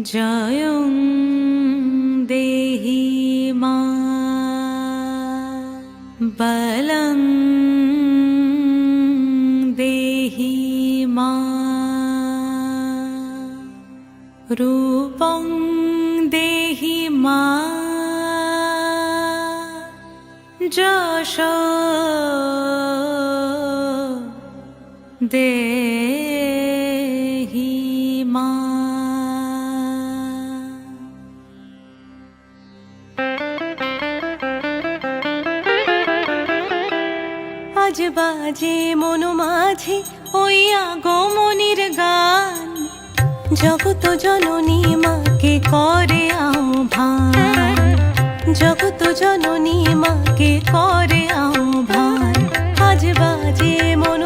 জয়ং দেহি মা বলং দেহি মা রূপং দেহি মা যশ দেহি মা। আজ বাজে মন মাঝে ওই আগমনীর গান, জগত জননী মাকে করে আহ্বান, জগত জননী মাকে করে আহ্বান। আজ বাজে মন